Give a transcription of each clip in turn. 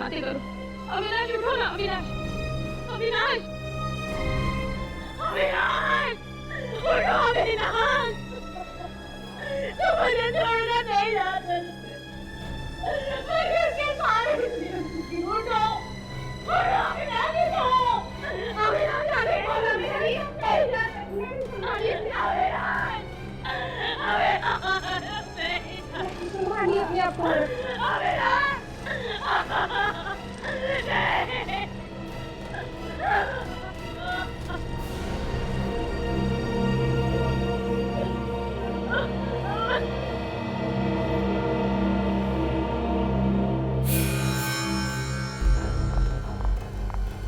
बातें करो। अविनाश उठो ना, अविनाश, अविनाश, अविनाश, उठो अविनाश, तुम मुझे छोड़कर नहीं जा सकते, मैं किसके सहारे नहीं रह सकती। उठो, उठो अविनाश, उठो, अविनाश, अभी बोलो मेरी नहीं जा सकती, अविनाश, अविनाश, नहीं संभालिए अपने आप को। अविनाश, नहीं।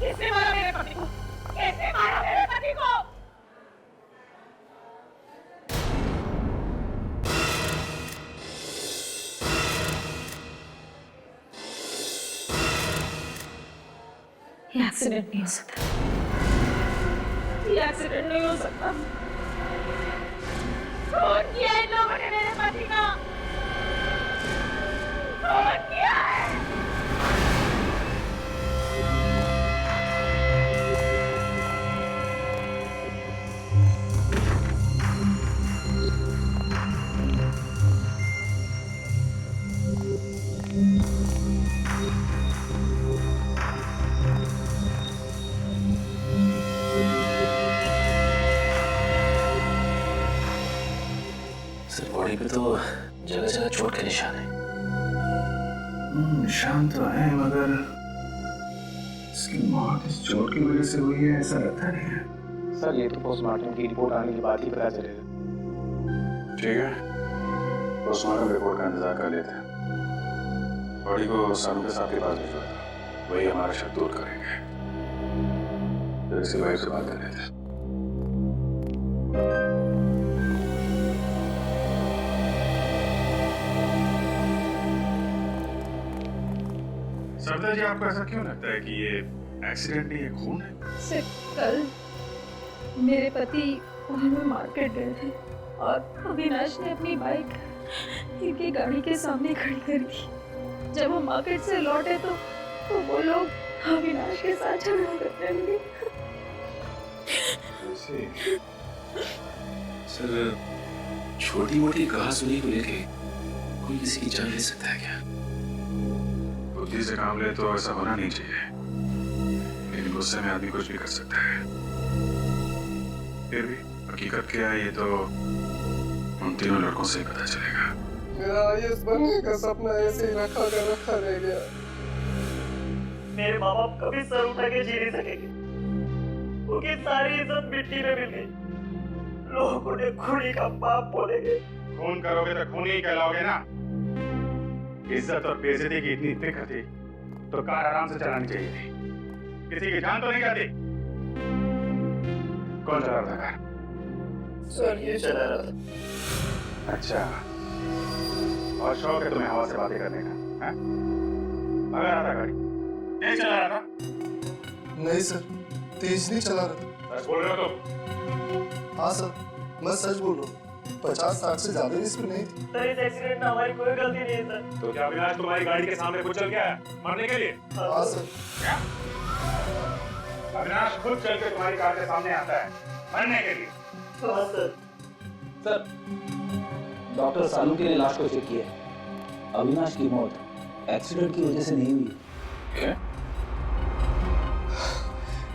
किसने मारा मेरे पति को? किसने मारा मेरे पति को? ये एक्सीडेंट नहीं हो सकता। ये एक्सीडेंट नहीं हो सकता। खून किया है इन लोगों ने मेरे पति का। खून किया है। बॉडी पे तो जगह जगह चोट के निशान है। निशान तो है, मगर इसकी मौत इस चोट की वजह से हुई है ऐसा लगता नहीं है। सर ये तो पोस्टमार्टम की रिपोर्ट आने के बाद ही पता चलेगा। ठीक है, पोस्टमार्टम रिपोर्ट का इंतजार कर लेते हैं। बॉडी को सानू के साथ के पास भिजवा दो, वही हमारा शक दूर करेंगे। फिर इसके वाइफ से बात कर लेते हैं। सरदार जी, आपको ऐसा क्यों लगता है कि ये एक्सीडेंट नहीं है, खून है? सिर्फ कल मेरे पति उन्होंने मार्केट गए थे और अविनाश ने अपनी बाइक इनकी गाड़ी के सामने खड़ी कर दी। जब हम मार्केट से लौटे तो वो लोग अविनाश के साथ झगड़ा करने लगे। सर, छोटी मोटी कहासुनी को लेके कोई किसी की जान ले सकता है क्या? बुद्धि से काम ले तो ऐसा होना नहीं चाहिए, लेकिन गुस्से में आदमी कुछ भी कर सकता है। फिर भी हकीकत क्या है ये तो उन तीनों लड़कों से ही पता चलेगा। मेरा आईएएस बनने का सपना ऐसे ही रखा रह गया। मेरे माँ बाप कभी सर उठा के जी नहीं सकेंगे। उनकी सारी इज्जत मिट्टी में मिल गई। लोग उन्हें खूनी का बाप बोलेंगे। खून करोगे तो खून ही कहलाओगे ना। इज्जत और बेइज्जती की इतनी फिक्र थी तो कार आराम से चलानी चाहिए थी, किसी की जान तो नहीं जाती। कौन चला रहा था कार? सर ये चला रहा था। अच्छा, और शौक है तुम्हें हवा से बातें करने का? हैं? भगा रहा था गाड़ी? तेज चला रहा था? नहीं सर, तेज नहीं चला रहा। सच बोल रहे हो तुम? हाँ सर, मैं सच बोल रहा हूँ। 50-60 से ज्यादा की स्पीड नहीं थी। सर इस एक्सीडेंट में हमारी कोई गलती नहीं है सर। तो क्या अविनाश तुम्हारी गाड़ी के सामने कुचल गया मरने के लिए? हाँ सर। क्या? अविनाश खुद चल के तुम्हारी कार के सामने आता है मरने के लिए? हाँ सर। सर डॉक्टर सानू के लाश को चेक किया। अविनाश की मौत एक्सीडेंट की वजह से नहीं हुई। क्या?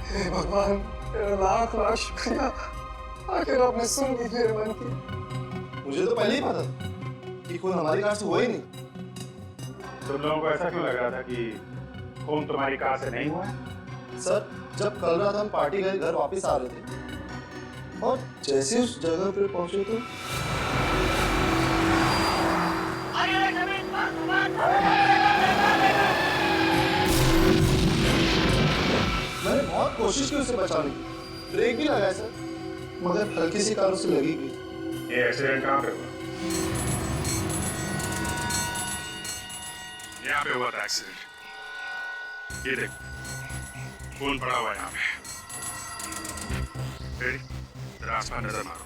हे भगवान, तेरा लाख लाख शुक्रिया। आखिर आपने सुन ली मेरे मन की। मुझे तो पहले ही पता था कि खून हमारी कार से हुआ ही नहीं। तुम लोगों को ऐसा क्यों लग रहा था कि खून तुम्हारी कार से नहीं हुआ? सर, जब कल रात हम पार्टी गए घर वापस आ रहे थे और जैसे उस जगह पर पहुंचे तो मैंने बहुत कोशिश की उसे बचाने की, ब्रेक भी लगाया सर, मगर हल्की सी कार उसे लगी गई। ये एक्सीडेंट कहाँ पे हुआ? यहाँ पे हुआ था एक्सीडेंट। ये देख, खून पड़ा हुआ है यहाँ पे। रेडी? जरा आसपास नजर मारो।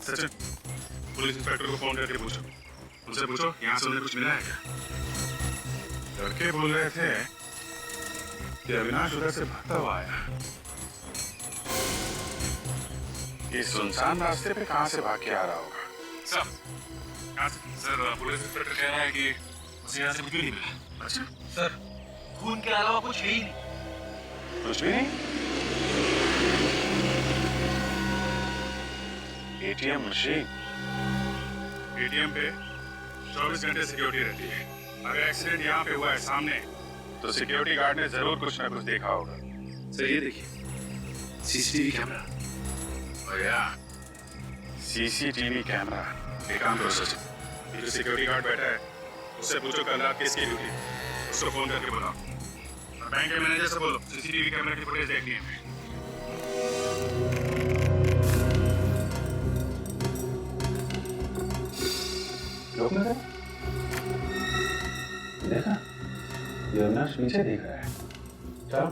सचिन, पुलिस इंस्पेक्टर को फोन करके पूछो। उनसे पूछो यहाँ से उन्हें कुछ मिला है क्या? लड़के बोल रहे थे कि अविनाश उधर से भागता हुआ आया। इस सुनसान रास्ते पे कहां से भाग के आ रहा होगा? सर पुलिस इंस्पेक्टर कह रहा है कि उसे यहाँ से कुछ भी नहीं मिला। अच्छा, सर खून के अलावा कुछ है ही नहीं। कुछ भी नहीं? ATM machine. एटीएम पे 24 घंटे सिक्योरिटी रहती है। अगर एक्सीडेंट यहाँ पे हुआ है सामने, तो सिक्योरिटी गार्ड ने जरूर कुछ ना कुछ देखा होगा। सर ये देखिए सीसीटीवी कैमरा। और यार सीसीटीवी कैमरा। एक काम करो सचिन, ये जो सिक्योरिटी गार्ड बैठा है उससे पूछो कल रात किसकी ड्यूटी, उसको फोन करके बुलाओ। और बैंक के मैनेजर से बोलो सीसीटीवी कैमरा की फुटेज देखनी है। देखा, ये अविनाश पीछे देख रहा है। चलो।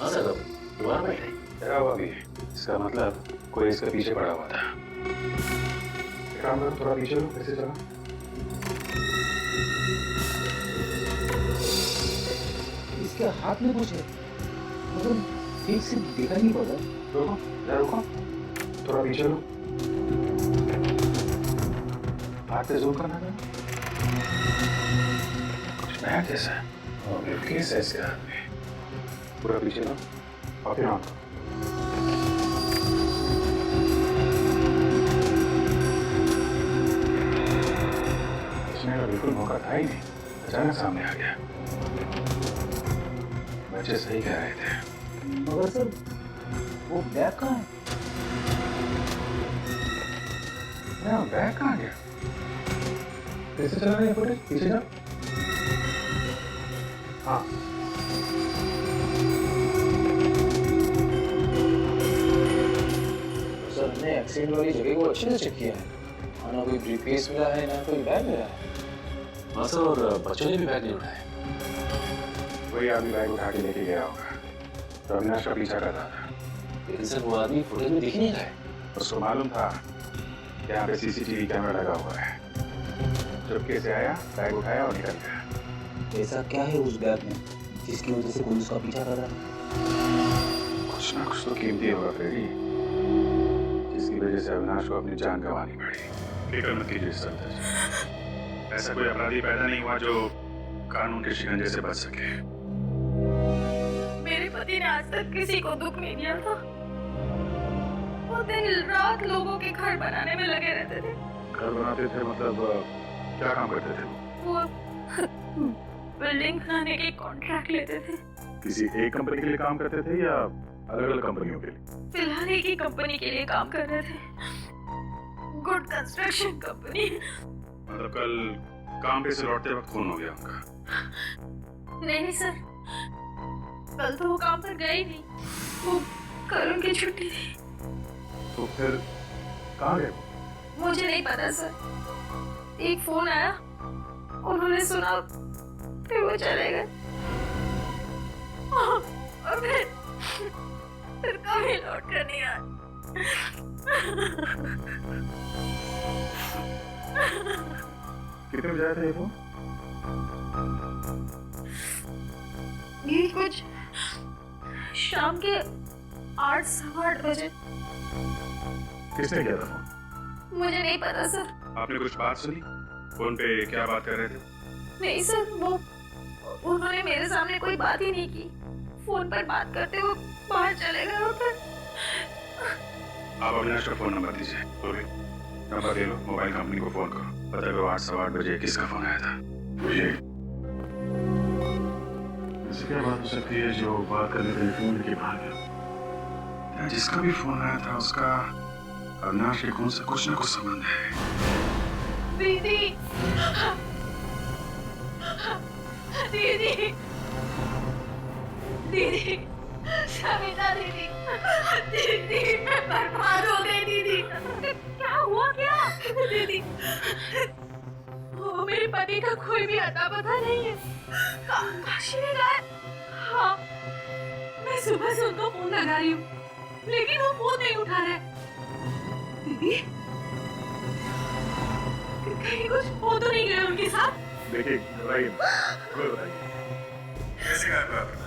हाँ सर दोबारा बैठे। क्या हुआ अभी? इसका मतलब कोई इसके पीछे पड़ा हुआ था। काम करो, थोड़ा पीछे लो। कैसे चला? इसके हाथ में कुछ है, मतलब ठीक से देखा नहीं पड़ रहा। रुको, जरा रुको, थोड़ा पीछे लो। हाथ से जूम करना था। कुछ नया जैसा है और ब्रीफकेस है इसके हाथ में। पूरा पीछे लो और फिर ऑन करो। इसमें का बिल्कुल मौका था ही नहीं, अचानक सामने आ गया। बच्चे सही कह रहे थे। मगर सर वो बैग कहाँ है? बैग कहाँ गया? कैसे चला रहा है फुटेज? पीछे जाओ। हाँ सर हमने एक्सीडेंट वाली जगह को अच्छे से चेक किया है, ना कोई ब्रीफकेस मिला है ना कोई बैग मिला है। हाँ सर और बच्चों ने भी बैग नहीं उठाया। वही आदमी बैग उठा के लेके गया होगा तो अविनाश का पीछा कर रहा था। लेकिन सर वो आदमी फुटेज में दिख नहीं रहा है। उसको मालूम था कि यहाँ पे सीसीटीवी कैमरा लगा हुआ है। चुपके से आया, बैग उठाया और निकल गया। ऐसा क्या है उस बैग में जिसकी वजह से कोई उसका पीछा कर रहा है? कुछ ना कुछ तो कीमती होगा फ्रेडी, जिसकी वजह से अविनाश को अपनी जान गंवानी पड़ी। फिक्र मत कीजिए सरदार, ऐसा कोई अपराधी पैदा नहीं हुआ जो कानून के शिकंजे से बच सके। मेरे पति ने आज तक किसी को दुख नहीं दिया था। वो दिन रात लोगों के घर बनाने में लगे रहते थे। घर बनाते थे मतलब क्या काम करते थे? वो बिल्डिंग बनाने के कॉन्ट्रैक्ट लेते थे। किसी एक कंपनी के लिए काम करते थे या अलग अलग कंपनियों के लिए? फिलहाल एक ही कंपनी के लिए काम कर रहे थे, गुड कंस्ट्रक्शन कंपनी। मतलब कल काम पे से लौटते वक्त खून हो गया उनका? नहीं सर, कल तो वो काम पर गए ही नहीं। वो कल उनकी छुट्टी थी। तो फिर कहाँ गए? मुझे नहीं पता सर, एक फोन आया, उन्होंने सुना, फिर वो चले गए और फिर कभी लौट कर नहीं आए। कितने बजे आया था ये फोन? ये कुछ शाम के 8 सवा 8 बजे। किसने किया था फोन? मुझे नहीं पता सर। आपने कुछ बात सुनी? फोन पे क्या बात कर रहे थे? नहीं सर, वो उन्होंने मेरे सामने कोई बात ही नहीं की। फोन पर बात करते हुए बाहर चले गए और फिर आप अविनाश का फोन नंबर दीजिए। बोलिए, नंबर दे लो, मोबाइल कंपनी को फोन करो, पता करो 8 सवा 8 बजे किसका फोन आया था। मुझे ऐसी क्या बात हो सकती है जो बात करने के लिए फोन लेके बाहर गया? क्या जिसका भी फोन आया था उसका अविनाश के खून से कुछ ना कुछ संबंध है। दीदी, दीदी, दीदी, सविता दीदी, दीदी, मैं बर्बाद हो गई दीदी। क्या हुआ क्या? दीदी, वो मेरे पति का कोई भी अता पता नहीं है। काशी में गए? हाँ, मैं सुबह से उनको फोन लगा रही हूँ, लेकिन वो फोन नहीं उठा रहे। दीदी, कहीं कुछ हो तो नहीं गया उनके साथ? देखिए घबराइए मत। बताइए कैसे गायब हुआ पता?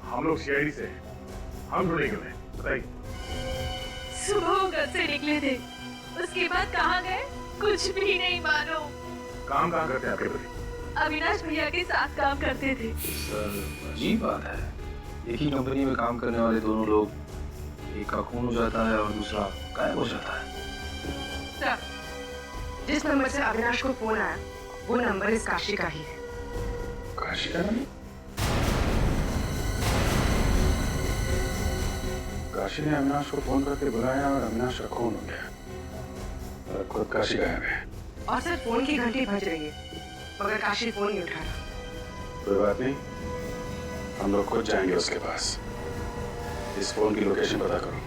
हम लोग सीआईडी से हैं। हम ढूंढेंगे उन्हें। बताइए। सुबह वो घर से निकले थे, उसके बाद कहाँ गए कुछ भी नहीं मालूम। काम कहाँ करते हैं आपके पति? अविनाश भैया के साथ काम करते थे। सर अजीब बात है, एक ही कंपनी में काम करने वाले दोनों लोग, एक का खून हो जाता है और दूसरा गायब हो जाता है। सर, जिस नंबर से अविनाश को फोन आया वो नंबर इस काशी का ही है। काशी का नंबर? काशी ने अविनाश को फोन करके बुलाया और अविनाश का खून हो गया और खुद काशी गायब है। और सर फोन की घंटी बज रही है मगर काशी फोन नहीं उठा रहा। कोई बात नहीं, हम लोग खुद जाएंगे उसके पास। इस फोन की लोकेशन पता करो।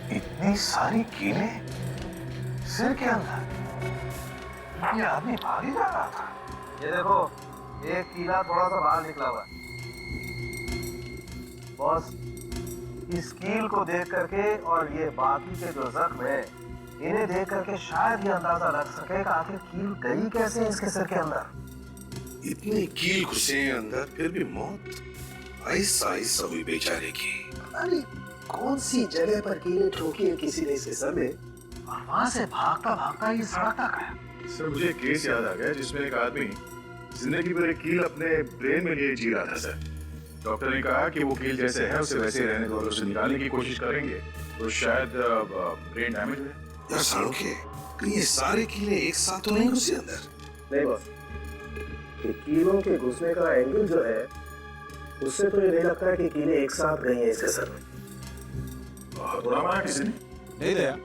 इतनी सारी कीलें सिर के अंदर, ये आदमी भाग ही जा रहा था। ये देखो, एक कीला थोड़ा सा बाहर निकला हुआ है। बॉस, इस कील को देख करके और ये बाकी के जो जख्म है इन्हें देख करके शायद ये अंदाजा लग सके कि आखिर कील गई कैसे है इसके सिर के अंदर। इतने कील घुसे हैं अंदर, फिर भी मौत ऐसा ऐसा हुई बेचारे की। अरे कौन सी जगह पर कीलें ठोकी है किसी ने इसके सर में, और वहां से भागता भागता ये सड़क तक आया। सर मुझे एक केस याद आ गया जिसमें एक आदमी जिंदगी भर एक कील अपने ब्रेन में लिए जी रहा था सर। डॉक्टर ने कहा कि वो कील जैसे है उसे वैसे ही रहने दो और उसे निकालने की कोशिश करेंगे तो शायद ब्रेन डैमेज हुए। यार सालुके, कहीं ये सारे कीले एक साथ तो नहीं घुसे अंदर? नहीं बॉस, ये कीलों के घुसने का एंगल जो है उससे तो ये नहीं लगता है कि कीलें एक साथ गई हैं इसके सर में। थोड़ा मारा किसी ने? नहीं दया,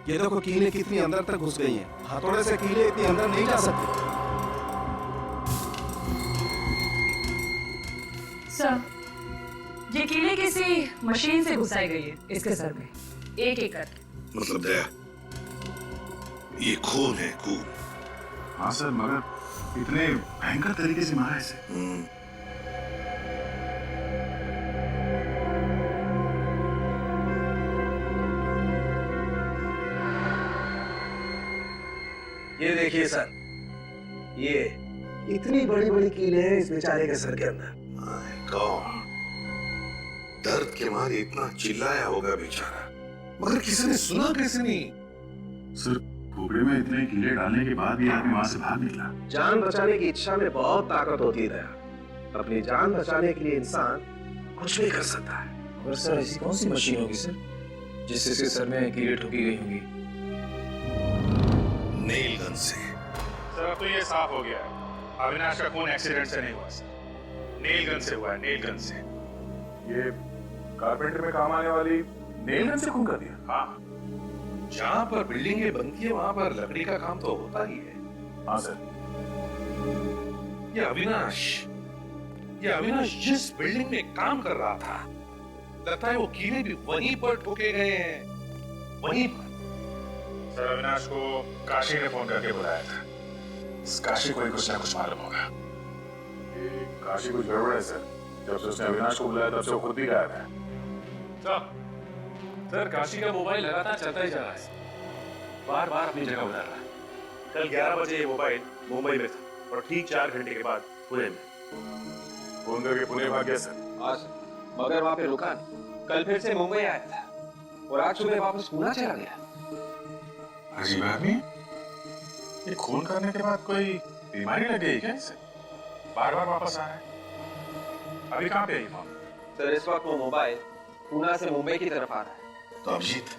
ये देखो कीलें कितनी अंदर तक घुस गई हैं। हथौड़े से कीलें इतनी अंदर नहीं जा सकती। सर, ये कीलें किसी मशीन से घुसाई गई है इसके सर में, एक एक करके। मतलब दया, ये खून है, खून। हाँ सर, मगर इतने भयंकर तरीके से मारा इसे। ये देखिए सर, ये इतनी बड़ी बड़ी कीलें हैं इस बेचारे के सर के अंदर। माय गॉड, दर्द के मारे इतना चिल्लाया होगा बेचारा, मगर किसी ने सुना कैसे नहीं? सर खोपड़े में इतने कीले डालने के बाद भी आदमी वहां से भाग निकला। जान बचाने की इच्छा में बहुत ताकत होती है दया। अपनी जान बचाने के लिए इंसान कुछ भी कर सकता है। और सर ऐसी कौन सी मशीन होगी सर जिससे इसके सर में कीलें ठोकी गई होंगी? नेल गन से। सर अब तो ये साफ हो गया है, अविनाश का खून एक्सीडेंट से नहीं हुआ सर, नेल गन से हुआ है, नेल गन से। ये कारपेंटर में काम आने वाली नेल गन से खून कर दिया? हाँ। जहाँ पर बिल्डिंगें बनती है वहां पर लकड़ी का काम तो होता ही है। हाँ सर। ये अविनाश जिस बिल्डिंग में काम कर रहा था, लगता है वो कीले भी वहीं पर ठोके गए हैं, वहीं पर। सर अविनाश को काशी ने फोन करके बुलाया था। इस काशी को ही कुछ ना कुछ मालूम होगा। ये काशी कुछ गड़बड़ है सर। जब से उसने अविनाश को बुलाया तब से वो खुद भी गायब है। सर काशी का मोबाइल लगातार चलता ही जा रहा है, बार बार अपनी जगह बदल रहा है। कल 11 बजे ये मोबाइल मुंबई में था और ठीक 4 घंटे के बाद पुणे में। फोन करके पुणे भाग गया सर। आज मगर वहां पे रुका नहीं, कल फिर से मुंबई आया था और आज सुबह वापस पुणे चला गया। अजीब आदमी, ये खून करने के बाद कोई बीमारी लग गई क्या इसे? बार बार वापस आ रहा है। अभी कहाँ पे है ये फोन? सर इस वक्त वो मोबाइल पुणे से मुंबई की तरफ आ रहा है। तो अभिजीत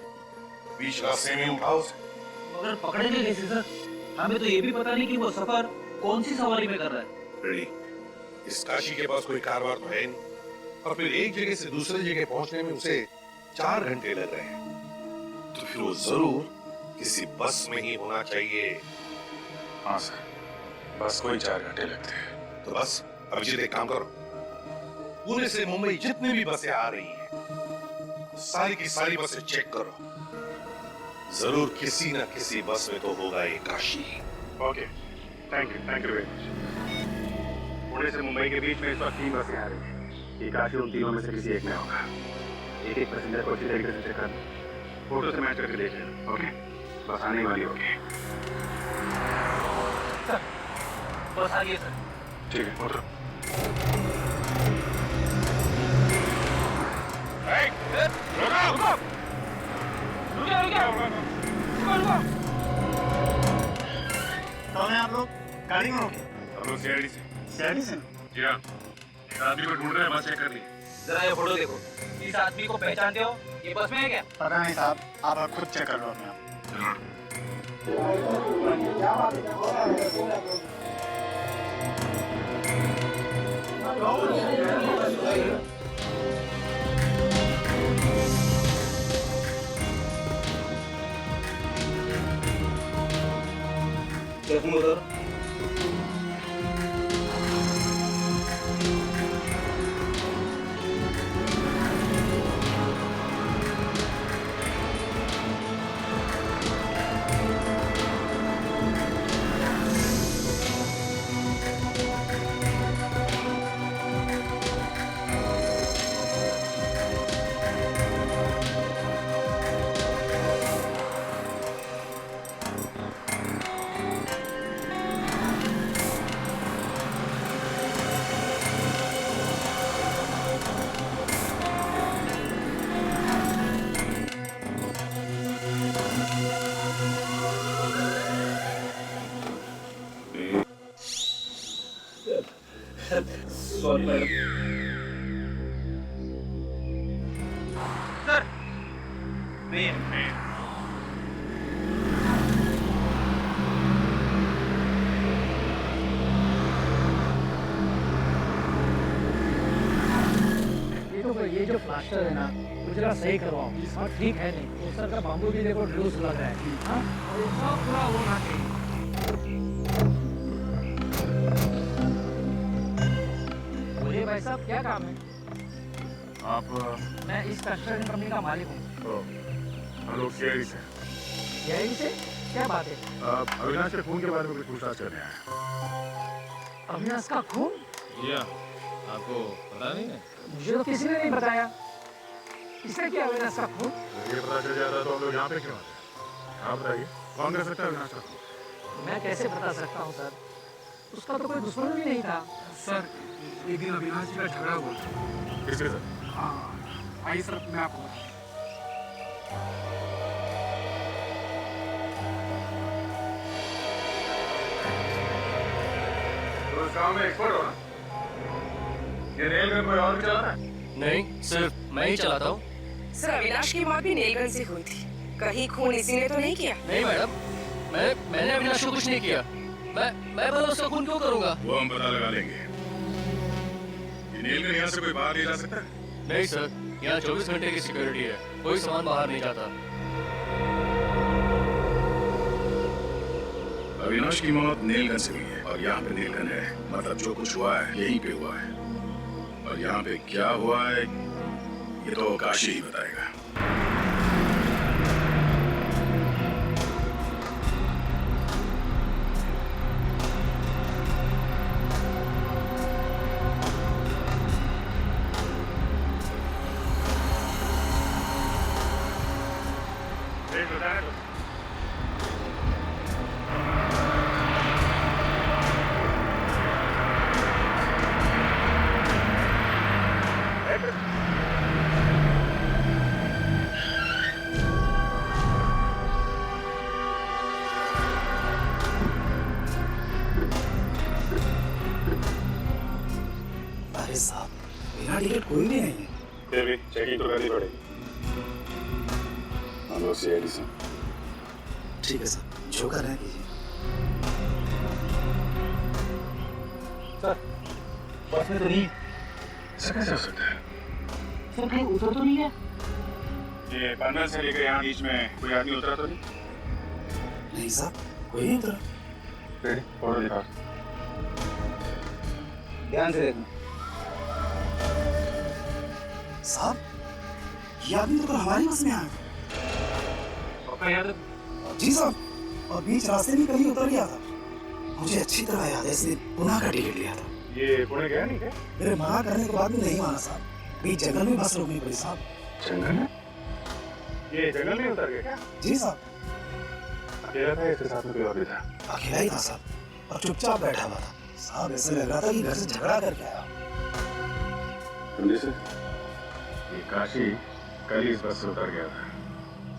बीच रास्ते में उठाओ उसे। मगर पकड़ेंगे कैसे सर? हमें तो ये भी पता नहीं कि वो सफर कौन सी सवारी में कर रहा है। रेडी, इस काशी के पास कोई कारवार तो है नहीं, और फिर एक जगह से दूसरी जगह पहुंचने में उसे 4 घंटे लग रहे हैं, तो फिर वो जरूर किसी बस में ही होना चाहिए। हाँ सर, बस कोई 4 घंटे लगते हैं। तो बस अभिजीत एक काम करो, पुणे से मुंबई जितनी भी बसें आ रही हैं, सारी की सारी बसें चेक करो। जरूर किसी न किसी बस में तो होगा ये Kashi. Okay, thank you very much. Pune से मुंबई के बीच में इस वक्त 3 बसें आ रही हैं। ये काशी उन तीनों में से किसी एक में होगा। एक पैसेंजर को अच्छी तरीके से चेक कर, फोटो से मैच करके देख लेना। ओके, बस आने वाली होगी। सर, बस आ गई सर। ठीक है, उतरो। कौन है आप लोग? गाड़ी में हो क्या? हम लोग सीआईडी से। सीआईडी से? जी हाँ, एक आदमी को ढूंढ रहे हैं, बस चेक कर ली। जरा ये फोटो देखो, इस आदमी को पहचानते हो? ये बस में है क्या? पता नहीं साहब, आप खुद चेक कर लो अपने आप। देखूंगा उधर। Sorry madam. सर, नहीं ये जो प्लास्टर है ना, वो जरा सही करवाओ। और ठीक है नहीं, वो सर का बाम्बू भी देखो लूज लग रहा है। हाँ, और ये सब पूरा होना चाहिए। बोलिए भाई साहब, क्या काम है? आप? मैं इस कंस्ट्रक्शन कंपनी का मालिक हूँ। हम लोग सीआईडी से। सीआईडी से? क्या बात है? अविनाश के खून के बारे में कुछ पूछताछ करने आए हैं। अविनाश का खून? जी हाँ, आपको पता नहीं है? मुझे तो किसी ने नहीं बताया। किसने किया अविनाश का खून? ये पता चल जाता तो हम लोग यहाँ पे क्यों आते? आप बताइए, कौन कर सकता है अविनाश का खून? मैं कैसे बता सकता हूँ सर? उसका तो कोई दुश्मन भी नहीं था। सर, एक दिन अविनाश जी का झगड़ा हुआ था। किसके साथ? हाँ, आइए सर, मैं आपको तो इस काम में एक्सपर्ट हो ना? ये रेलगन कोई और भी चलाता है? नहीं, सिर्फ मैं ही चलाता हूँ। सर, अविनाश की मौत भी नेलगन से हुई थी। कहीं खून इसी ने तो नहीं किया? नहीं मैडम, मैंने अविनाश को कुछ नहीं किया। मैं भला उसका खून क्यों करूँगा? वो हम पता लगा लेंगे। ये नेलगन यहाँ से कोई बाहर ले जा सकता है? नहीं सर, यहाँ 24 घंटे की सिक्योरिटी है, कोई सामान बाहर नहीं जाता। अविनाश की मौत नेलगन से हुई है और यहाँ पे नेलगन है, मतलब जो कुछ हुआ है यहीं पे हुआ है। और यहाँ पे क्या हुआ है ये तो काशी ही बताएगा। अरे साहब, बिना टिकट कोई भी नहीं है। फिर भी चेकिंग तो करनी पड़ेगी। हम लोग सीआईडी से। ठीक है सर, जो कर रहे हैं कीजिए। सर, बस में तो नहीं। ऐसा कैसे हो सकता है? सर, कहीं उतर तो नहीं है? ये पनवेल से लेकर यहाँ बीच में कोई आदमी उतरा तो नहीं? नहीं साहब, कोई नहीं उतरा। फोटो दिखा। ध्यान से देखना। साहब, ये आदमी तो हमारी बस में आया। पक्का याद है? जी साहब, और बीच रास्ते में कहीं उतर गया था। मुझे अच्छी तरह याद है, इसलिए पुणे का टिकट लिया था। ये पुणे गया नहीं क्या? मेरे मना करने के बाद भी नहीं माना साहब। बीच जंगल में बस रोकनी पड़ी साहब। जंगल में? ये जंगल में उतर गया क्या? जी साहब। अकेला था, इसके साथ में कोई और भी था? अकेला ही था साहब, और चुपचाप बैठा हुआ था साहब। ऐसे लग रहा था कि घर से झगड़ा करके आया। समझे सर, ये काशी कल ही इस बस से उतर गया था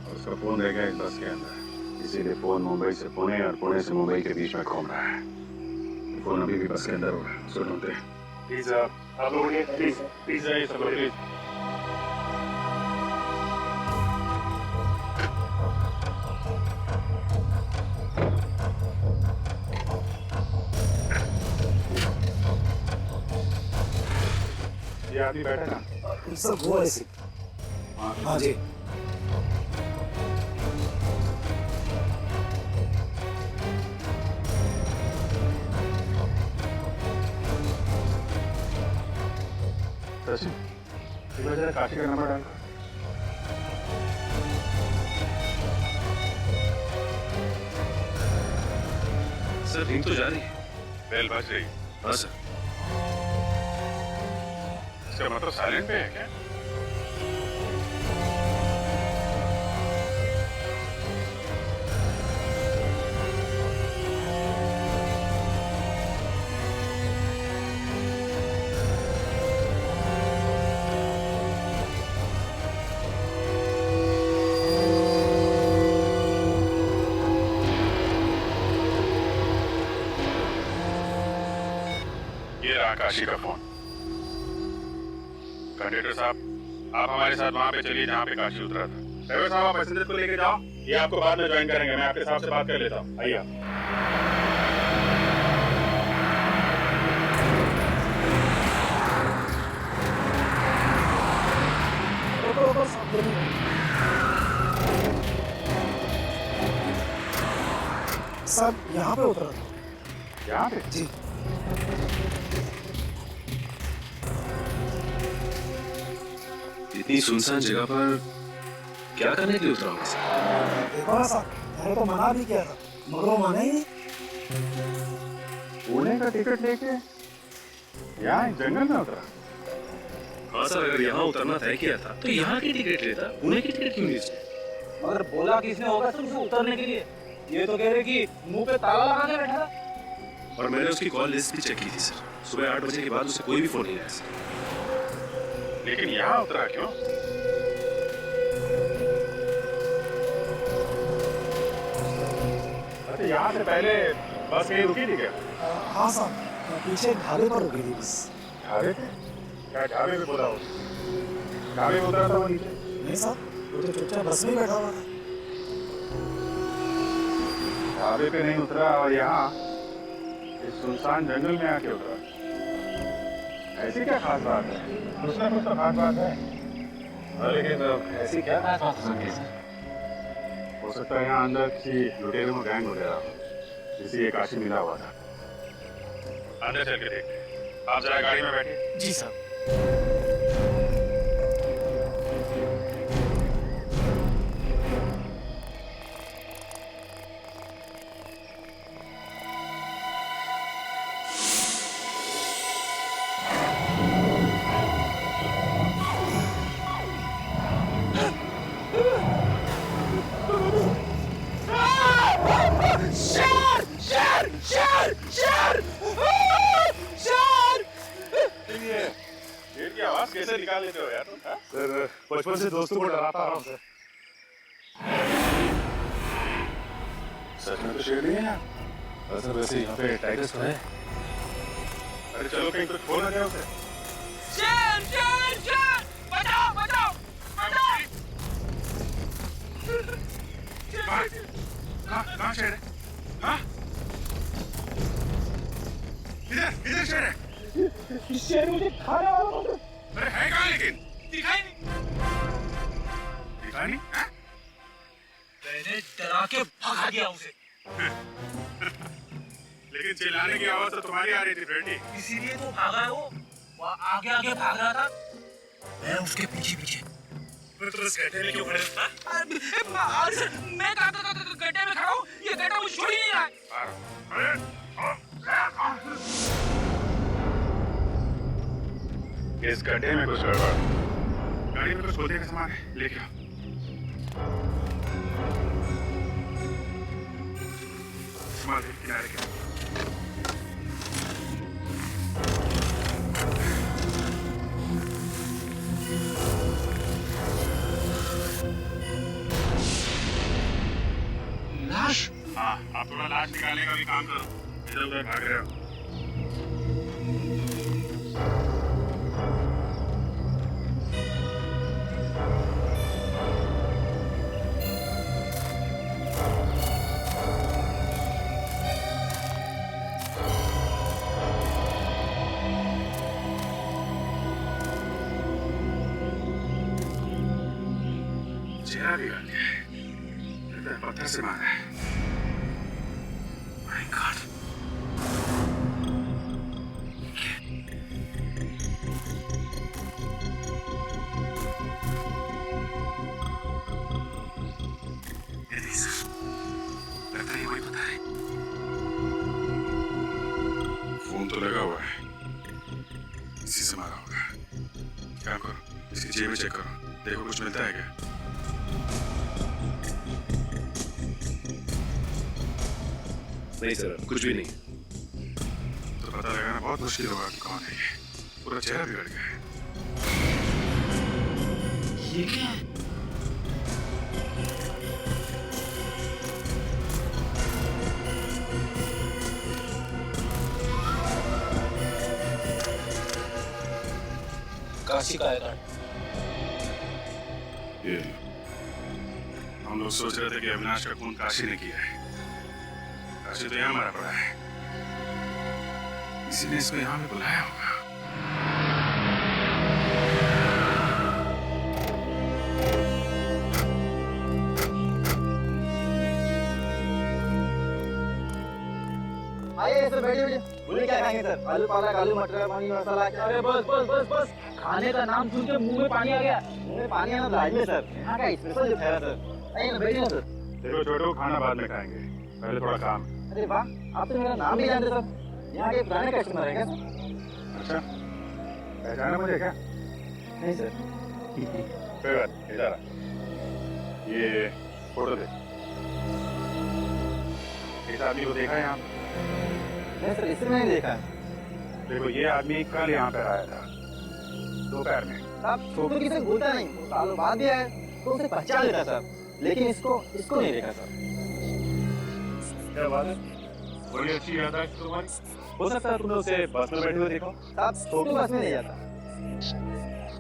और उसका फोन रह गया इस बस के अंदर। इसीलिए फोन मुंबई से पुणे और पुणे से मुंबई के बीच में घूम रहा है। फोन अभी भी बस के अंदर होगा, उसको ढूंढते हैं। प्लीज आप लोग प्लीज जाइए सब लोग, प्लीज। ये आदमी बैठा ना सब वो ऐसे। हाँ जी। सचिन, जरा काशी का नंबर डाल। सर रिंग तो जा रही है। बेल बज रही। हाँ सर। इसका मतलब साइलेंट पे है क्या? ये रहा काशी का फोन। कंडक्टर साहब, आप हमारे साथ वहाँ पे चलिए जहाँ पे काशी उतरा था। ड्राइवर साहब, आप पैसेंजर को लेके जाओ, ये आपको बाद में ज्वाइन करेंगे। मैं आपके साहब से बात कर लेता हूँ, आइए आप। सब यहाँ पे उतरा था। यहाँ पे? जी। इतनी सुनसान जगह पर क्या करने के लिए उतरा होगा? देखो ना साहब, मैंने तो मना भी किया था, मगर वो माने ही नहीं। पुणे का टिकट लेके यहाँ जंगल में उतरा? हाँ सर, अगर यहाँ उतरना तय किया था तो यहाँ की टिकट लेता, पुणे की टिकट क्यों नहीं? मगर बोला किसने होगा सर उसे उतरने के लिए? ये तो कह रहे कि मुंह पे ताला लगा के बैठा था। और मैंने उसकी कॉल लिस्ट भी चेक की थी सर। सुबह 8 बजे के बाद उसे कोई भी फोन नहीं आया सर। लेकिन यहाँ उतरा क्यों? अच्छा, यहाँ से पहले बस कहीं रुकी थी क्या? हाँ साहब, पीछे एक ढाबे पर रुकी थी बस। ढाबे पे? क्या ढाबे पे बोला हो? ढाबे पे उतरा था वो नीचे? नहीं साहब, वो तो चुपचाप बस में बैठा हुआ था। ढाबे पे नहीं उतरा और यहाँ इस सुनसान जंगल में आके उतरा। ऐसी क्या खास बात है? कुछ ना कुछ तो खास बात है। हाँ, लेकिन ऐसी क्या खास बात हो सकती है? हो सकता है यहाँ अंदर किसी लुटेरों में गैंग वगैरह हो, जिसे ये काशी मिला हुआ था। अंदर चल के देखते हैं। आप जरा गाड़ी में बैठिए। जी साहब। शेर की आवाज कैसे निकाल लेते हो यार तुम? सर, बचपन से दोस्तों को डराता आ रहा हूँ सर। सच में तो शेर नहीं है यार। सर वैसे यहाँ पे टाइगर्स तो है। अरे चलो कहीं कुछ खोल ना जाए उसे। शेर शेर शेर, बचाओ बचाओ बचाओ। कहाँ शेर है? हाँ? इधर शेर है। शेर मुझे खाने वाला है। अरे है कहाँ लेकिन? दिखाई नहीं। दिखाई नहीं? हाँ? मैंने डरा के भगा दिया उसे। लेकिन चिल्लाने की आवाज तो तुम्हारी आ रही थी फ्रेंडी। इसीलिए तो भागा है वो आगे आगे भाग रहा था, मैं उसके पीछे पीछे। फिर तो इस गड्ढे में क्यों खड़े था? मैं कहा गड्ढे में खड़ा हूँ, ये गड्ढा मुझे छोड़ ही नहीं रहा है। इस गड्ढे में कुछ गड़बड़। गाड़ी में कुछ खोदने का सामान है, लेके आओ। सामान किनारे के। लाश? हाँ, आप थोड़ा लाश निकालने का भी काम करो। इधर उधर भाग रहे हो। चेहरा भी गल गया है, पत्थर से मारा है। My God. लगता है वही पता है। फोन तो लगा हुआ है, इसी से मारा होगा। काम करो, इसकी जेब में चेक करो, देखो कुछ मिलता है क्या। नहीं सर, कुछ भी नहीं। तो पता लगाना बहुत मुश्किल होगा कि कौन है ये। पूरा चेहरा बिगड़ गया है। ये क्या है? काशी का है। ये हम लोग सोच रहे थे कि अविनाश का खून काशी ने किया है। काशी तो यहाँ मरा पड़ा है, इसी ने इसको यहाँ पे बुलाया होगा। आइए सर, बैठिए बैठिए। बोलिए क्या खाएंगे सर? आलू पालक, आलू मटर, पानी मसाला। अरे बस बस बस बस, खाने का नाम सुन के मुंह में पानी आ गया। मुंह में पानी आना लाज में सर, यहाँ का स्पेशल जो ठहरा सर। आइए ना, बैठिए ना सर। देखो छोटू, खाना बाद में खाएंगे, पहले थोड़ा काम। अरे वाह, आप तो मेरा नाम भी जानते सर। यहाँ के पुराने कस्टमर है क्या सर? अच्छा, पहचाना मुझे क्या? नहीं सर। कोई बात नहीं, इधर आ। ये फोटो दे। इस आदमी को देखा है यहाँ? नहीं सर, इसे मैंने देखा। देखो, ये आदमी कल यहाँ पर आया था दोपहर में। साहब, छोटू किसे भूलता नहीं, वो सालों बाद भी आया तो उसे पहचान लेता सर, लेकिन इसको नहीं देखा सर। क्या बात है? बड़ी अच्छी याददाश्त तुम्हारी। हो सकता है तुमने उसे बस में बैठे हुए देखो। साहब, छोटू बस में नहीं जाता।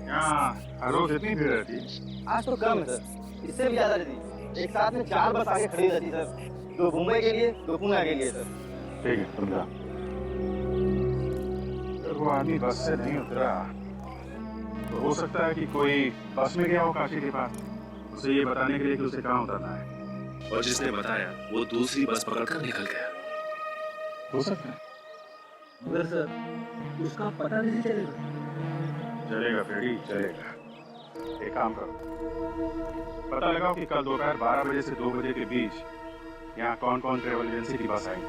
यहाँ हर रोज इतनी भीड़ रहती? आज तो कम है सर, इससे भी ज्यादा रहती। एक साथ में 4 बस आगे खड़ी रहती सर, 2 मुंबई के लिए, 2 पुणे के लिए सर। ठीक है, तुम जाओ। अगर वो आदमी बस से नहीं उतरा तो हो सकता है कि कोई बस में गया हो काशी के पास, उसे ये बताने के लिए कि उसे कहाँ उतरना है। और जिसने बताया वो दूसरी बस पकड़कर निकल गया। हो सकता है। मगर सर, उसका पता नहीं चलेगा। चलेगा फ्रेडी, चलेगा। एक काम करो, पता लगाओ कि कल दोपहर 12 बजे से 2 बजे के बीच यहाँ कौन कौन ट्रेवल एजेंसी की बस आई,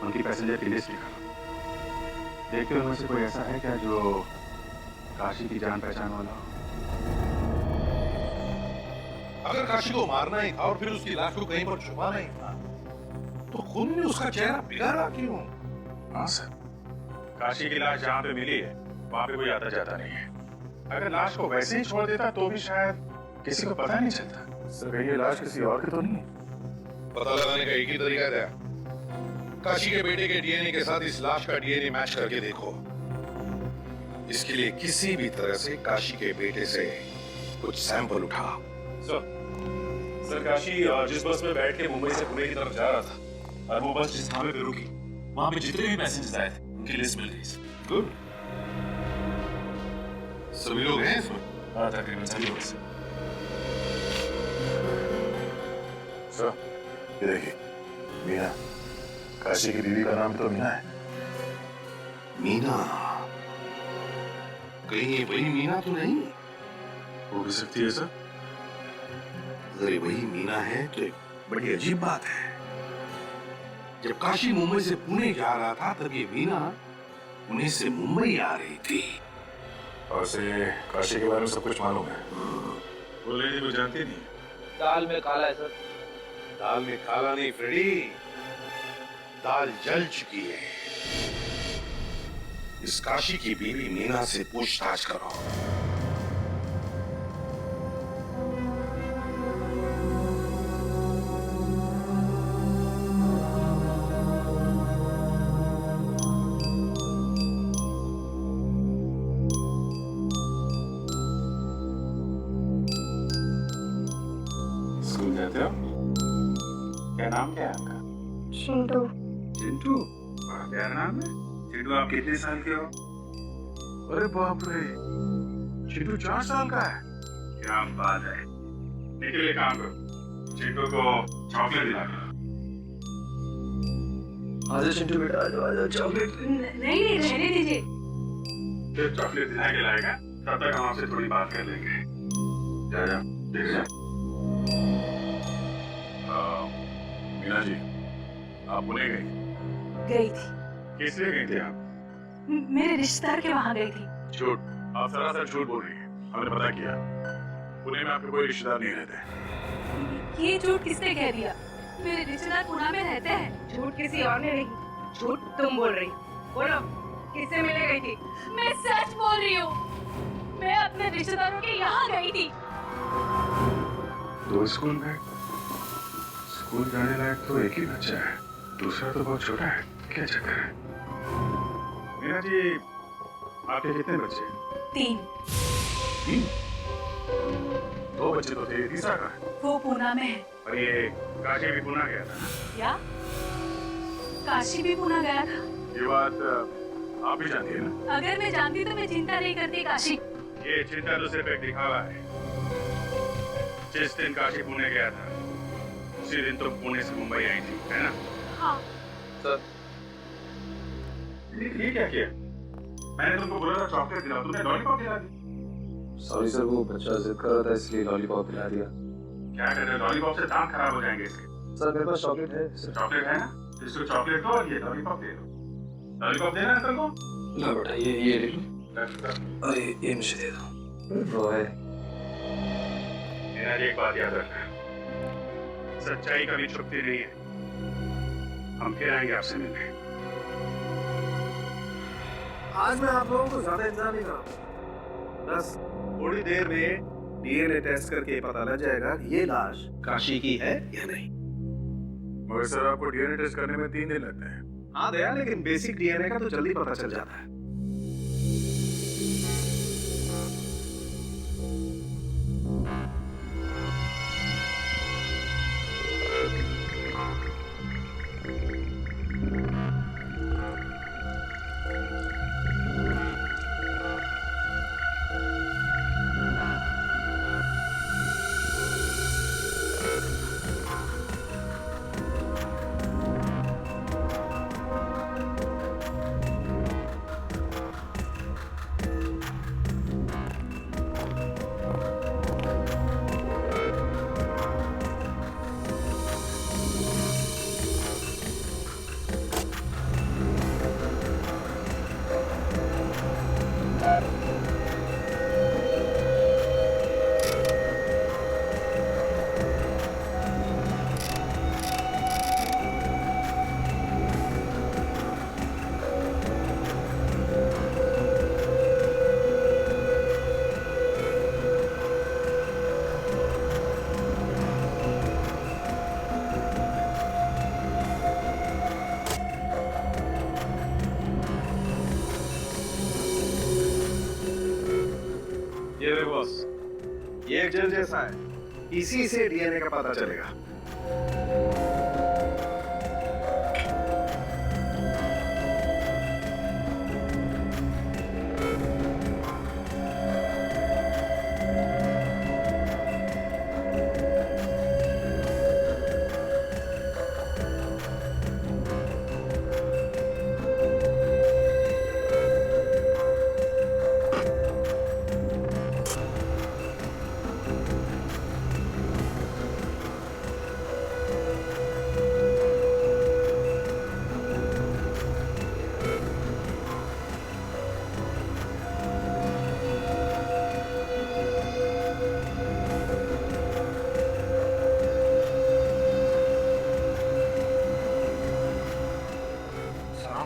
उनकी पैसेंजर की लिस्ट निकालो। देखते हो उनमें से कोई ऐसा है क्या जो काशी की जान पहचान वाला हो? अगर काशी को मारना ही था और फिर उसकी लाश को कहीं पर छुपाना ही था, तो खून ने उसका चेहरा बिगाड़ा क्यों? हाँ सर, काशी की लाश जहाँ पे मिली है वहाँ पे कोई आता जाता नहीं है। अगर लाश को वैसे ही छोड़ देता तो भी शायद किसी को पता नहीं चलता। सर, ये लाश किसी और की तो नहीं है? पता लगाने का एक ही तरीका था, काशी के बेटे के डीएनए के साथ इस लाश का डीएनए मैच करके देखो। इसके लिए किसी भी तरह से काशी के बेटे से कुछ सैंपल उठाओ। सर, काशी जिस बस में बैठ के मुंबई से पुणे की तरफ जा रहा था और वो बस जिस थामे पे रुकी, वहाँ पे जितने भी पैसेंजर्स आए थे उनकी लिस्ट मिल गई। गुड, सभी लोग हैं इसमें? हाँ, तकरीबन सभी लोग। सर, ये देखिए, मीना काशी की बीवी का नाम तो मीना है। मीना? कहीं ये वही मीना तो नहीं? हो भी सकती है सर। अगर ये वही मीना है तो एक बड़ी अजीब बात है। जब काशी मुंबई से पुणे जा रहा था तब ये मीना पुणे से मुंबई आ रही थी। और से काशी के बारे में सब कुछ मालूम है। वो लेडी को जानती नहीं। दाल में काला है सर। दाल में काला नहीं फ्रेडी, दाल जल चुकी है। इस काशी की बीवी मीना से पूछताछ करो। स्कूल जाते हो? क्या नाम क्या है आपका? चिंटू। चिंटू? बड़ा प्यारा नाम है। चिंटू आप कितने साल के हो? अरे बाप रे, चिंटू 4 साल का है। क्या बात है। निकल एक काम करो, चिंटू को चॉकलेट दिला दो। आजा चिंटू बेटा, आजा चॉकलेट। नहीं रहने दीजिए। फिर चॉकलेट दिला के लाएगा, तब तक हम आपसे थोड़ी बात कर लेंगे। जा जा, देख जा। मीना जी, आप पुणे गई थी। किस लिए गई थी आप? मेरे रिश्तेदार के वहाँ गई थी। झूठ, आप सरासर झूठ बोल रही हैं। हमने पता किया, पुणे में आपके कोई रिश्तेदार नहीं रहते। ये झूठ किसने कह दिया? मेरे रिश्तेदार पुणे में रहते हैं। झूठ किसी और ने नहीं, झूठ तुम बोल रही। बोलो, किससे मिलने गई थी? मैं सच बोल रही हूँ। मैं अपने रिश्तेदारों के यहाँ गई थी। दो स्कूल में? स्कूल जाने लायक तो एक ही बच्चा है, दूसरा तो बहुत छोटा है। क्या चक्कर है? मीना जी, आपके कितने बच्चे? 3। 3? 2 बच्चे तो थे, तीसरा कहाँ है? वो पुणे में है। और ये काशी भी पुणे गया था। क्या? काशी भी पुणे गया था? ये बात आप भी जानती है ना? अगर मैं जानती तो मैं चिंता नहीं करती काशी। ये चिंता तो सिर्फ एक दिखावा है। जिस दिन काशी पुणे गया था, उसी दिन तो पुणे से मुंबई आई थी, है ना? हाँ। सर, ये क्या किया? मैंने तुमको बोला था चॉकलेट दिलाओ, तुमने लॉलीपॉप दिला दी। सॉरी सर, वो बच्चा जिद कर रहा था इसलिए लॉलीपॉप दिला दिया। क्या कर रहे हो? लॉलीपॉप से दांत खराब हो जाएंगे इसके। सर मेरे पास चॉकलेट है। चॉकलेट है ना? इसको चॉकलेट दो और ये लॉलीपॉप दे दो। लॉलीपॉप देना अंकल को? लो बेटा, ये ले लो। और ये मुझे दे दो। रोए। मेरा एक बात याद रखना, सच्चाई कभी छुपती नहीं है। हम फिर आएंगे आपसे मिलने। आज मैं आप लोगों को ज्यादा इंतजार नहीं करूंगा। बस थोड़ी देर में डीएनए टेस्ट करके पता लग जाएगा कि ये लाश काशी की है या नहीं। मगर सर, आपको डीएनए टेस्ट करने में 3 दिन लगते हैं। हाँ दया, लेकिन बेसिक डीएनए का तो जल्दी पता चल जाता है। ये देखो बॉस, ये एक जेल जैसा है, इसी से डीएनए का पता चलेगा।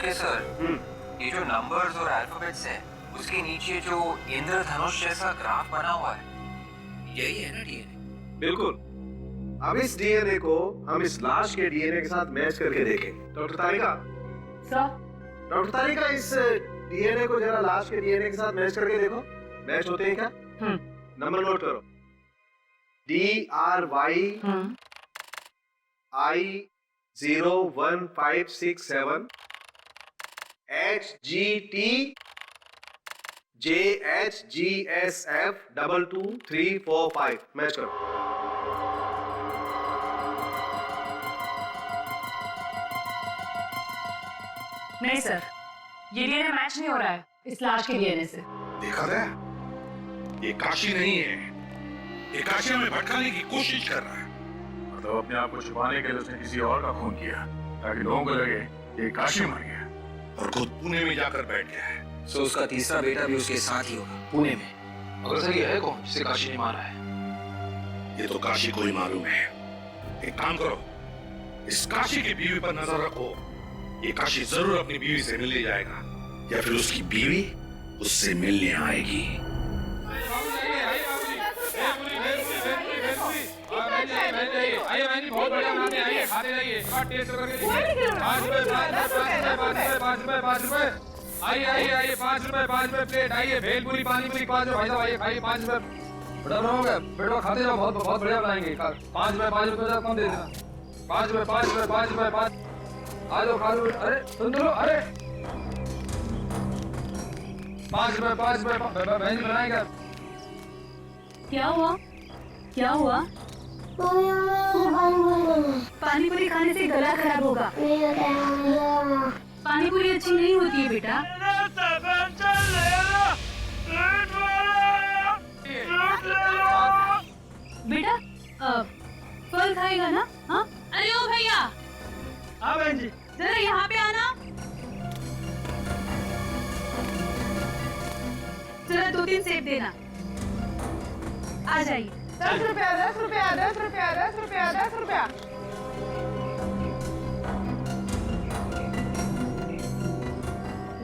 ओके सर, ये जो नंबर्स और अल्फाबेट्स है उसके नीचे जो इंद्रधनुष जैसा ग्राफ बना हुआ है, यही है ना डीएनए? बिल्कुल। अब इस डीएनए को हम इस लाश के डीएनए के साथ मैच करके देखें। डॉक्टर तारिका सर, डॉक्टर तारिका इस डीएनए को जरा लाश के डीएनए के साथ मैच करके देखो, मैच होते हैं क्या? नंबर नोट करो। DRYI01567 HGT JHGSF 22345 मैच करो। नहीं सर, ये डीएनए मैच नहीं हो रहा है इस लाश के डीएनए से। देखा गया, ये काशी नहीं है, ये काशी हमें भटकाने की कोशिश कर रहा है। मतलब अपने आप को छुपाने के लिए उसने किसी और का खून किया ताकि लोगों को लगे ये काशी मर गया और खुद पुणे में जाकर बैठ गया है। सो उसका तीसरा बेटा भी उसके साथ ही होगा पुणे में। अगर सर ये है कौन जिसे काशी ने मारा है? ये तो काशी को ही मालूम है। एक काम करो, इस काशी की बीवी पर नजर रखो। ये काशी जरूर अपनी बीवी से मिलने जाएगा या फिर उसकी बीवी उससे मिलने आएगी। आइए बहुत बढ़िया बनाते हैं, आइए खाते रहिए, टेस्ट करके देखिए। 5 रुपए, आइए 5 रुपए प्लेट, आइए भेलपुरी पानी पूरी 5 रुपए, भाई साहब आइए खाइए 5 रुपए। बड़ा हो गया बेटा, खाते जाओ, बहुत बढ़िया बनाएंगे। 5 रुपए कम दे देना। 5 रुपए आ जाओ खा लो। अरे सुन लो, अरे 5 रुपए बहन बनाएगा। क्या हुआ? पानी पूरी खाने से गला खराब होगा। पानी पूरी अच्छी नहीं होती है बेटा। बेटा फल खाएगा ना? हाँ, अरे ओ भैया, हाँ बहन जी, जरा यहाँ पे आना। जरा 2-3 सेब देना। आ जाइए। 10 रुपया 10 रुपया 10 रुपया 10 रुपया 10 रुपया।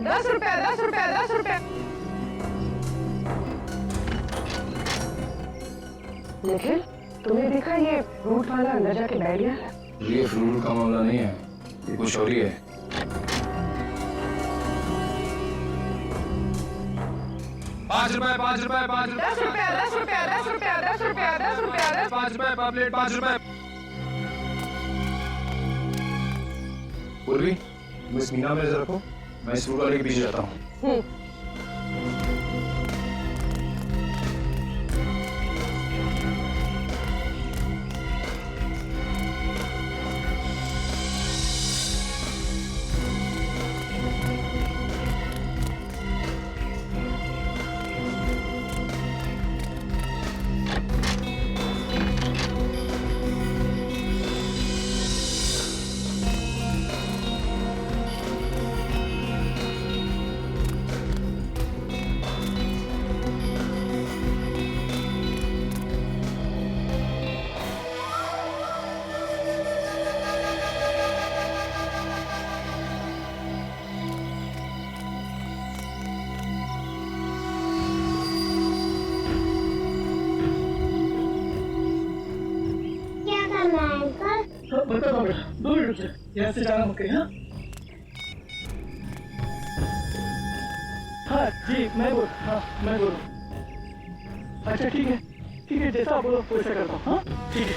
10 रुपया 10 रुपया 10 रुपया। निखिल, तुमने देखा ये फ्रूट वाला अंदर जाके बैठ गया? ये फ्रूट का मामला नहीं है, ये कुछ और ही है। पाँच रुपए 10 रुपया 10 रुपया 10 रुपया 10 रुपया 10 रुपया 5 रुपए पर प्लेट 5 रुपए। पूर्वी, तुम इस मीना में रखो, मैं इस फ्रूट वाले के पीछे जाता हूँ। बता दो बेटा, 2 मिनट से यहाँ से जाना मुझे। हाँ जी, मैं बोल। अच्छा ठीक है, जैसा आप बोलो वैसा करता हूँ। हाँ ठीक है।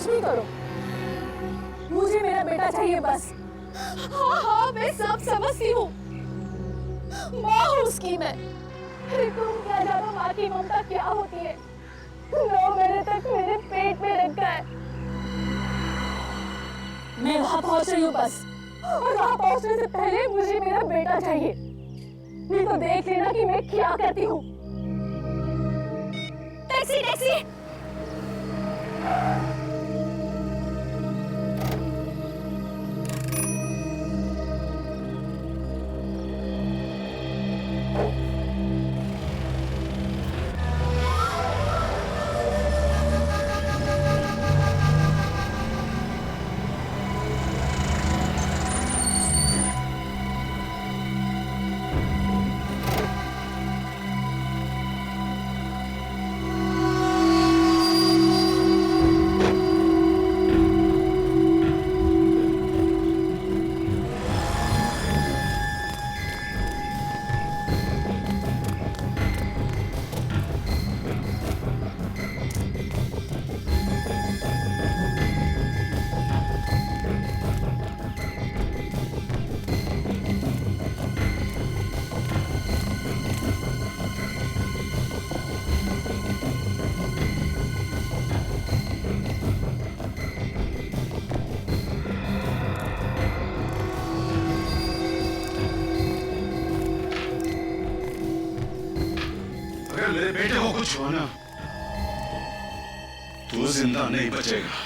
कुछ भी करो, मुझे मेरा बेटा चाहिए बस। हाँ, मैं सब समझती हूँ, माँ हूँ उसकी मैं। तुम क्या जानो माँ की ममता क्या होती है। 9 महीने तक मेरे पेट में रखा है। मैं वहाँ पहुँच रही हूँ बस, और वहाँ पहुँचने से पहले मुझे मेरा बेटा चाहिए। नहीं तो देख लेना कि मैं क्या करती हूँ। Taxi taxi. मेरे बेटे को कुछ हो ना, तू जिंदा नहीं बचेगा।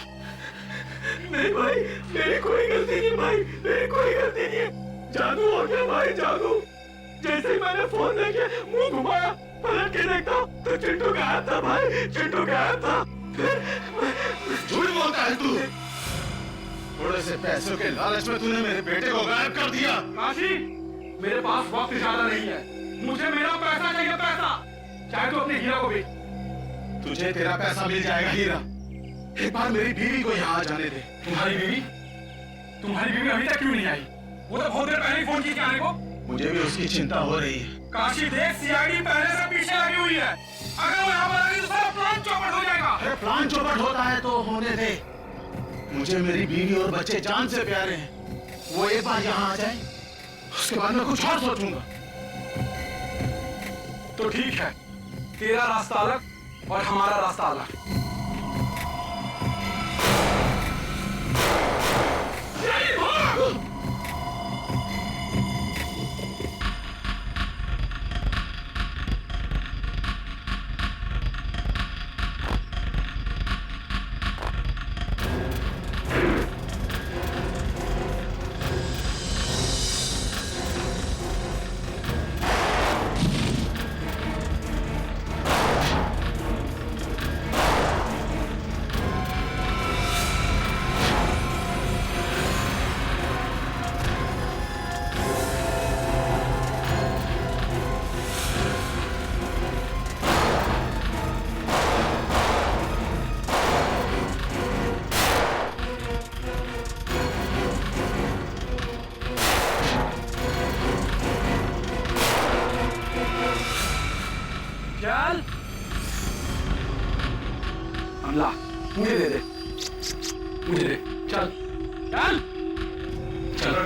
नहीं भाई, मेरी कोई गलती नहीं भाई, मेरी कोई गलती नहीं है। जादू हो गया भाई, जादू। जैसे ही मैंने फोन देखे मुंह घुमाया, पलट के देखता तो चिंटू गायब था भाई, चिंटू गायब था। झूठ बोलता है तू। थोड़े से पैसों के लालच में तूने मेरे बेटे को गायब कर दिया। काशी, मेरे पास वक्त ज्यादा नहीं है, मुझे मेरा पैसा चाहिए, पैसा। चाहे तो अपने हीरा को बेच। तुझे तेरा पैसा मिल जाएगा हीरा। एक बार मेरी बीवी को यहाँ आ जाने दे। तुम्हारी बीवी? तुम्हारी बीवी अभी तक क्यों नहीं आई? वो तो बहुत देर पहले ही फोन की आने को। मुझे भी उसकी चिंता हो रही है। काशी देख, सीआईडी पहले से पीछे लगी हुई है। अगर वो यहाँ पर आ गई तो सारा प्लान चौपट हो जाएगा। अरे प्लान चौपट होता है तो होने दे। मुझे मेरी बीवी और बच्चे जान से प्यारे हैं। वो एक बार यहाँ आ जाए, उसके बाद मैं कुछ और सोचूंगा। तो ठीक है, तेरा रास्ता अलग और हमारा रास्ता अलग। चल, अमला, मुझे दे दे, मुझे दे। चल चल चल।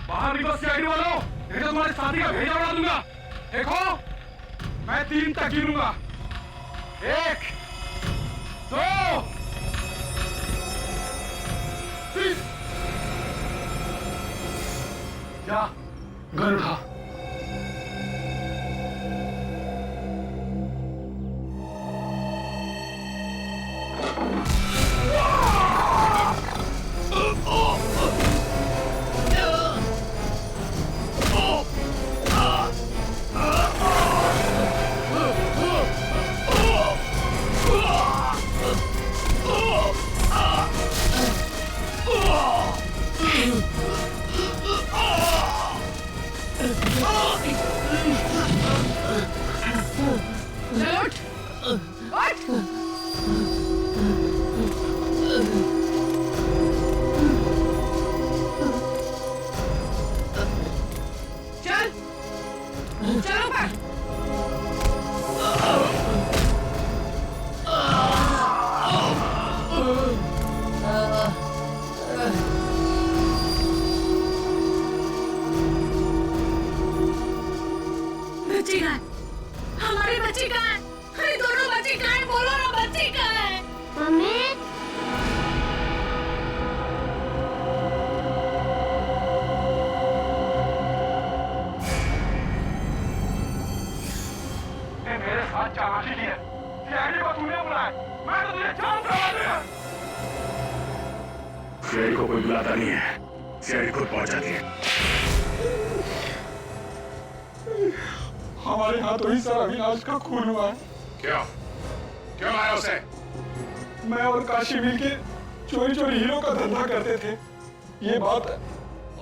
बाहर निकलो सीआईडी वालों, नहीं तो तुम्हारे साथी का भेजा उड़ा दूंगा। देखो, मैं 3 तक गिनूंगा। 1 2 3। जा, गन उठा। चल, चलो पर। बच्ची कहाँ है? हमारी बच्ची कहाँ है? अरे दोनों बच्ची कहाँ है? बोलो ना, बच्ची कहाँ है? मम्मी मेरे साथ चालाकी की है। सीआईडी को तूने बुलाया, मैं तो तुझे जान से मार दूंगा। सीआईडी को कोई बुलाता नहीं है, सीआईडी खुद पहुंच जाती है। हमारे हाथों ही सर अविनाश का खून हुआ है। क्यों? क्यों मारा उसे? मैं और काशी मिलके चोरी चोरी हीरो का धंधा करते थे। ये बात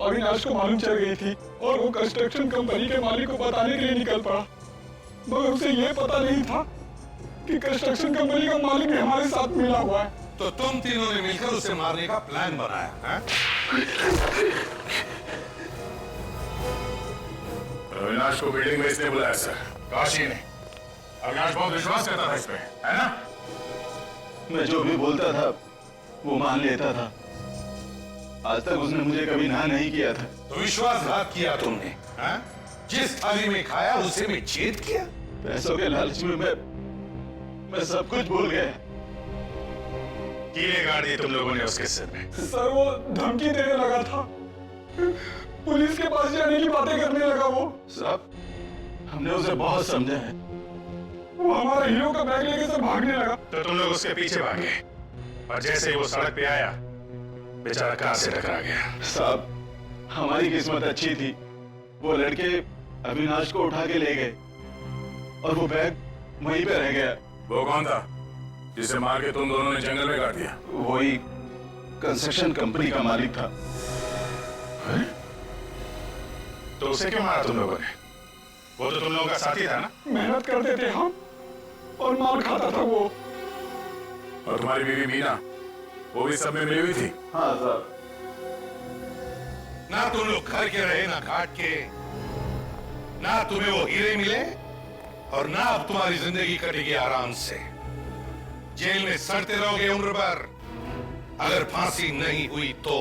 अविनाश को मालूम चल गई थी और वो कंस्ट्रक्शन कंपनी के मालिक को बताने के लिए निकल पड़ा, मगर उसे ये पता नहीं था कि कंस्ट्रक्शन कंपनी का मालिक भी हमारे साथ मिला हुआ है। तो तुम तीनों ने मिलकर उसे मारने का प्लान बनाया है? अविनाश को बिल्डिंग में इसने बुलाया सर, काशी ने। अविनाश बहुत विश्वास करता था इस पे, है ना? मैं जो भी बोलता था वो मान लेता था। आज तक उसने मुझे कभी ना नहीं किया था। तो विश्वासघात किया तुमने, हैं? जिस थाली में खाया उसे में छेद किया। पैसों के लालच में मैं सब कुछ भूल गया। कीले गाड़ दिए तुम लोगों ने उसके सिर में। सर वो धमकी देने लगा था, पुलिस के पास जाने की बातें करने लगा वो। साहब हमने उसे बहुत समझाया। वो हमारे हीरो का बैग लेके से भागने लगा। तो तुम लोग उसके पीछे भागे और जैसे ही वो सड़क पे आया बेचारा कार से टकरा गया। साहब हमारी किस्मत अच्छी थी, वो लड़के अविनाश को उठा के ले गए और वो बैग वहीं पे रह गया। वो कौन था जिसे मार के तुम दोनों ने जंगल में गाड़ दिया? वही कंस्ट्रक्शन कंपनी का मालिक था। तो उसे क्यों मारा तुम लोगों ने? वो तो तुम लोगों का साथी था ना? मेहनत करते थे हम और मार खाता था वो। और तुम्हारी बीवी मीना, वो भी सब में मिली हुई थी? हाँ साहब। ना तुम लोग घर के रहे ना घाट के, ना तुम्हें वो हीरे मिले और ना अब तुम्हारी जिंदगी कटेगी आराम से। जेल में सड़ते रहोगे उम्र भर, अगर फांसी नहीं हुई तो।